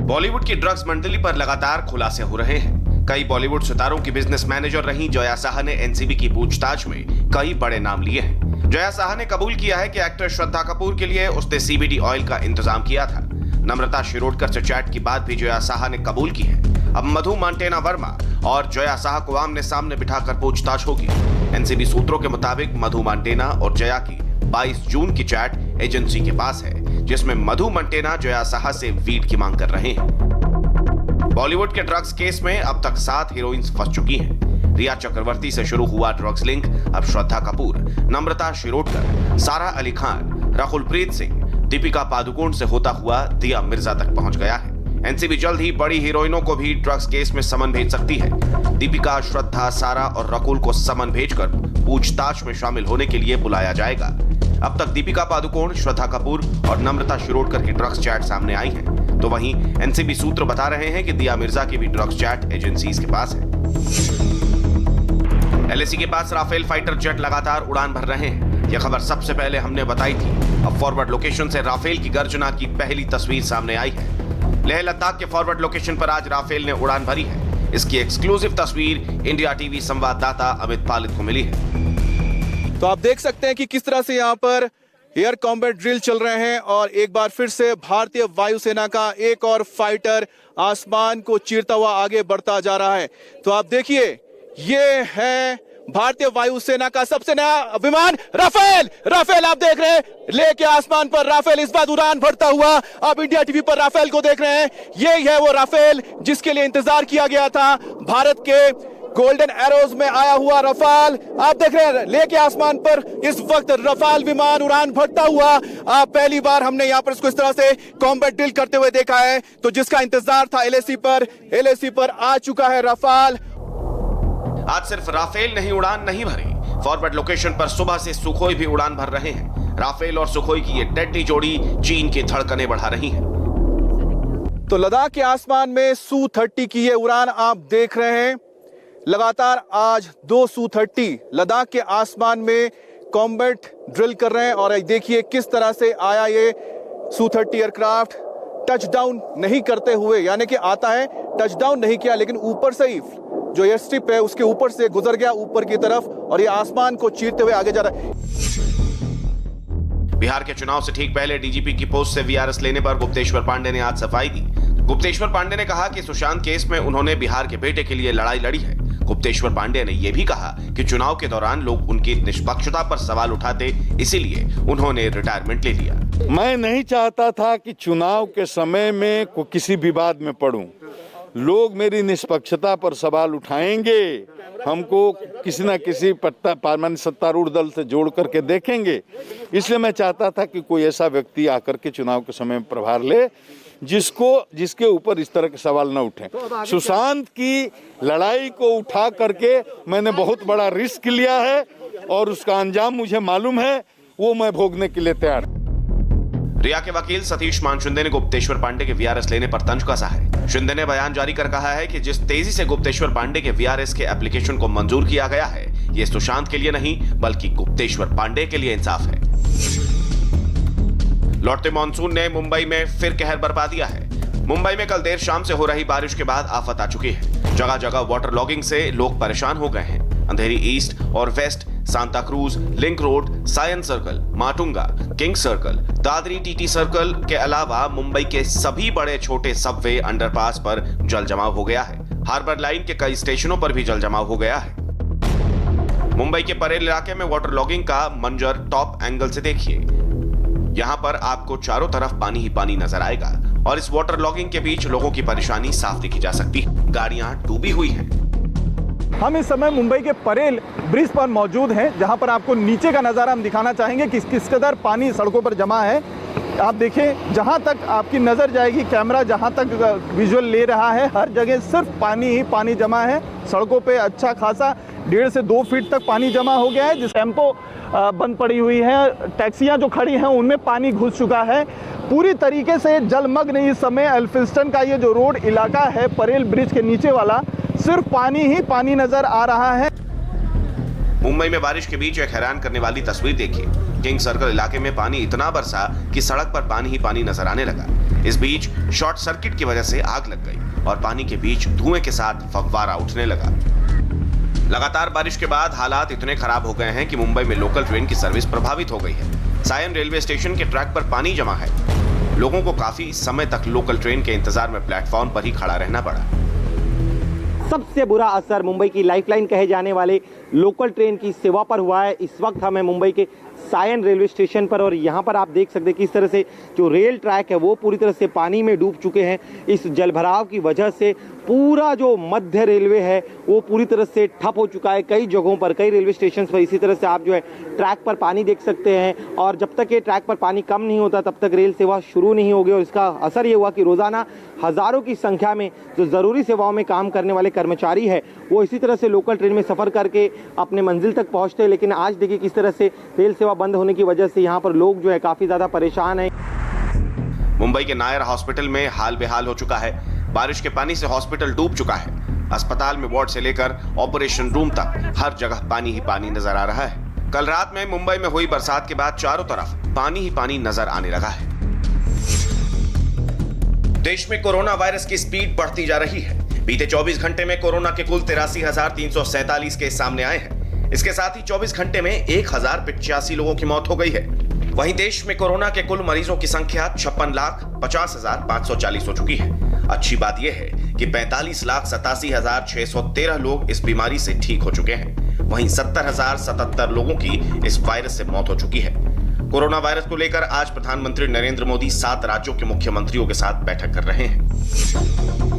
बॉलीवुड की ड्रग्स मंडली पर लगातार खुलासे हो रहे हैं। कई बॉलीवुड सितारों की बिजनेस मैनेजर रही जया साहा ने एनसीबी की पूछताछ में कई बड़े नाम लिए हैं। जया साहा ने कबूल किया है कि एक्टर श्रद्धा कपूर के लिए उसने सीबीडी ऑयल का इंतजाम किया था। नम्रता शिरोडकर से चैट की बात भी जया साहा ने कबूल की है। अब मधु मंटेना वर्मा और जया साहा को आमने सामने बिठाकर पूछताछ होगी। एनसीबी सूत्रों के मुताबिक मधु मंटेना और जया की 22 जून की चैट एजेंसी के पास है, जिसमें मधु मंटेना जया साहा से वीड की मांग कर रहे हैं। बॉलीवुड के ड्रग्स केस में अब तक 7 हीरोइंस फंस चुकी हैं। रिया चक्रवर्ती से शुरू हुआ ड्रग्स लिंक अब श्रद्धा कपूर, नम्रता शिरोडकर, सारा अली खान, रकुलप्रीत सिंह, दीपिका पादुकोण से होता हुआ दिया मिर्जा तक पहुंच गया है। एनसीबी जल्द ही बड़ी हीरोइनों को भी ड्रग्स केस में समन भेज सकती है। दीपिका, श्रद्धा, सारा और रकुल को समन भेजकर पूछताछ में शामिल होने के लिए बुलाया जाएगा। अब तक दीपिका पादुकोण, श्रद्धा कपूर और नम्रता शिरोडकर की ड्रग्स चैट सामने आई है, तो वहीं एनसीबी सूत्र बता रहे हैं कि दिया मिर्जा की भी ड्रग्स चैट एजेंसीज के पास है। एलएसी के पास राफेल फाइटर जेट लगातार उड़ान भर रहे हैं। यह खबर सबसे पहले हमने बताई थी। अब फॉरवर्ड लोकेशन से राफेल की गर्जना की पहली तस्वीर सामने आई है। लेह लद्दाख के फॉरवर्ड लोकेशन पर आज राफेल ने उड़ान भरी है। इसकी एक्सक्लूसिव तस्वीर इंडिया टीवी संवाददाता अमित पालित को मिली है। तो आप देख सकते हैं कि किस तरह से यहाँ पर एयर कॉम्बैट ड्रिल चल रहे हैं और एक बार फिर से भारतीय वायुसेना का एक और फाइटर आसमान को चीरता हुआ आगे बढ़ता जा रहा है। तो आप देखिए, ये है भारतीय वायुसेना का सबसे नया विमान राफेल। राफेल आप देख रहे हैं, लेके आसमान पर राफेल इस बार उड़ान भरता हुआ आप इंडिया टीवी पर राफेल को देख रहे हैं। ये है वो राफेल जिसके लिए इंतजार किया गया था। भारत के गोल्डन एरोज में आया हुआ रफाल आप देख रहे हैं, लेके आसमान पर इस वक्त रफाल विमान उड़ान भरता हुआ। आप पहली बार हमने यहाँ पर इसको इस तरह से कॉम्बैट ड्रिल करते हुए देखा है। तो जिसका इंतजार था एलएसी पर आ चुका है रफाल। आज सिर्फ राफेल नहीं उड़ान नहीं भरी, फॉरवर्ड लोकेशन पर सुबह से सुखोई भी उड़ान भर रहे हैं। राफेल और सुखोई की ये डेडली जोड़ी चीन की धड़कनें बढ़ा रही है। तो लद्दाख के आसमान में Su-30 की ये उड़ान आप देख रहे हैं। लगातार आज 2 Su-30 लद्दाख के आसमान में कॉम्बैट ड्रिल कर रहे हैं और देखिए किस तरह से आया ये Su-30 एयरक्राफ्ट। टचडाउन नहीं करते हुए, यानी कि आता है, टचडाउन नहीं किया, लेकिन ऊपर से ही जो एयर स्ट्रिप है उसके ऊपर से गुजर गया ऊपर की तरफ और ये आसमान को चीरते हुए आगे जा रहा है। बिहार के चुनाव से ठीक पहले डीजीपी की पोस्ट से वीआरएस लेने पर गुप्तेश्वर पांडे ने आज सफाई दी। गुप्तेश्वर पांडे ने कहा कि सुशांत केस में उन्होंने बिहार के बेटे के लिए लड़ाई लड़ी है। गुप्तेश्वर पांडे ने यह भी कहा कि चुनाव के दौरान लोग उनकी निष्पक्षता पर सवाल उठाते, इसीलिए उन्होंने रिटायरमेंट ले लिया। मैं नहीं चाहता था कि चुनाव के समय में किसी विवाद में पड़ूं। लोग मेरी निष्पक्षता पर सवाल उठाएंगे, हमको किसी न किसी परमानेंट सत्तारूढ़ दल से जोड़ करके देखेंगे। इसलिए मैं चाहता था कि कोई ऐसा व्यक्ति आकर के चुनाव के समय में प्रभार ले जिसके ऊपर इस तरह के सवाल न उठे। सुशांत की लड़ाई को उठा करके मैंने बहुत बड़ा रिस्क लिया है और उसका अंजाम मुझे मालूम है, वो मैं भोगने के लिए तैयार। रिया के वकील सतीश मान शिंदे ने गुप्तेश्वर पांडे के वीआरएस लेने पर तंज कसा है। शिंदे ने बयान जारी कर कहा है कि जिस तेजी से गुप्तेश्वर पांडे के वीआरएस के एप्लीकेशन को मंजूर किया गया है, ये सुशांत के लिए नहीं बल्कि गुप्तेश्वर पांडे के लिए इंसाफ है। लौटते मानसून ने मुंबई में फिर कहर बरपा दिया है। मुंबई में कल देर शाम से हो रही बारिश के बाद आफत आ चुकी है। जगह जगह वाटर लॉगिंग से लोग परेशान हो गए हैं। अंधेरी ईस्ट और west, Santa Cruz, link road, science circle, Matunga, king circle, Dadar TT circle के अलावा मुंबई के सभी बड़े छोटे सबवे अंडरपास पर जल जमाव हो गया है। हार्बर लाइन के कई स्टेशनों पर भी जल जमाव हो गया है। मुंबई के परेल इलाके में वाटर लॉगिंग का मंजर टॉप एंगल से देखिए। यहाँ पर आपको चारों तरफ पानी ही पानी नजर आएगा और इस वाटर लॉगिंग के बीच लोगों की परेशानी साफ देखी जा सकती है। गाड़ियां डूबी हुई हैं। हम इस समय मुंबई के परेल ब्रिज पर मौजूद हैं, जहां पर आपको नीचे का नज़ारा हम दिखाना चाहेंगे कि किस कदर पानी सड़कों पर जमा है। आप देखें, जहां तक आपकी नज़र जाएगी, कैमरा जहां तक विजुअल ले रहा है, हर जगह सिर्फ पानी ही पानी जमा है। सड़कों पे अच्छा खासा 1.5 से 2 फीट तक पानी जमा हो गया है। जिस टेम्पो बंद पड़ी हुई है, टैक्सियां जो खड़ी हैं उनमें पानी घुस चुका है। पूरी तरीके से जलमग्न इस समय एल्फिंस्टन का ये जो रोड इलाका है परेल ब्रिज के नीचे वाला, सिर्फ पानी ही पानी नजर आ रहा है। मुंबई में बारिश के बीच एक हैरान करने वाली तस्वीर देखिए। किंग सर्कल इलाके में पानी इतना बरसा कि सड़क पर पानी ही पानी नजर आने लगा। इस बीच शॉर्ट सर्किट की वजह से आग लग गई और पानी के बीच धुएं के साथ फव्वारा उठने लगा। लगातार बारिश के बाद हालात इतने खराब हो गए हैं कि मुंबई में लोकल ट्रेन की सर्विस प्रभावित हो गई है। सायन रेलवे स्टेशन के ट्रैक पर पानी जमा है। लोगों को काफी समय तक लोकल ट्रेन के इंतजार में प्लेटफॉर्म पर ही खड़ा रहना पड़ा। सबसे बुरा असर मुंबई की लाइफलाइन कहे जाने वाले लोकल ट्रेन की सेवा पर हुआ है। इस वक्त हम हैं मुंबई के सायन रेलवे स्टेशन पर और यहाँ पर आप देख सकते हैं किस तरह से जो रेल ट्रैक है वो पूरी तरह से पानी में डूब चुके हैं। इस जलभराव की वजह से पूरा जो मध्य रेलवे है वो पूरी तरह से ठप हो चुका है। कई जगहों पर, कई रेलवे स्टेशन पर इसी तरह से आप जो है ट्रैक पर पानी देख सकते हैं और जब तक ये ट्रैक पर पानी कम नहीं होता तब तक रेल सेवा शुरू नहीं होगी। और इसका असर ये हुआ कि रोजाना हजारों की संख्या में जो जरूरी सेवाओं में काम करने वाले कर्मचारी है वो इसी तरह से लोकल ट्रेन में सफर करके अपने मंजिल तक पहुंचते हैं। लेकिन आज देखिए किस तरह से रेल सेवा बंद होने की वजह से यहाँ पर लोग जो है काफी ज्यादा परेशान है। मुंबई के नायर हॉस्पिटल में हाल बेहाल हो चुका है। बारिश के पानी से हॉस्पिटल डूब चुका है। अस्पताल में वार्ड से लेकर ऑपरेशन रूम तक हर जगह पानी ही पानी नजर आ रहा है। कल रात में मुंबई में हुई बरसात के बाद चारों तरफ पानी ही पानी नजर आने लगा है। देश में कोरोना वायरस की स्पीड बढ़ती जा रही है। बीते 24 घंटे में कोरोना के कुल 83,347 केस सामने आए हैं। इसके साथ ही 24 घंटे में 1,085 लोगों की मौत हो गई है। वहीं देश में कोरोना के कुल मरीजों की संख्या 56,50,540 हो चुकी है। अच्छी बात यह है कि 45,87,613 लोग इस बीमारी से ठीक हो चुके हैं। वहीं 70,077 लोगों की इस वायरस से मौत हो चुकी है। कोरोना वायरस को लेकर आज प्रधानमंत्री नरेंद्र मोदी 7 राज्यों के मुख्यमंत्रियों के साथ बैठक कर रहे हैं।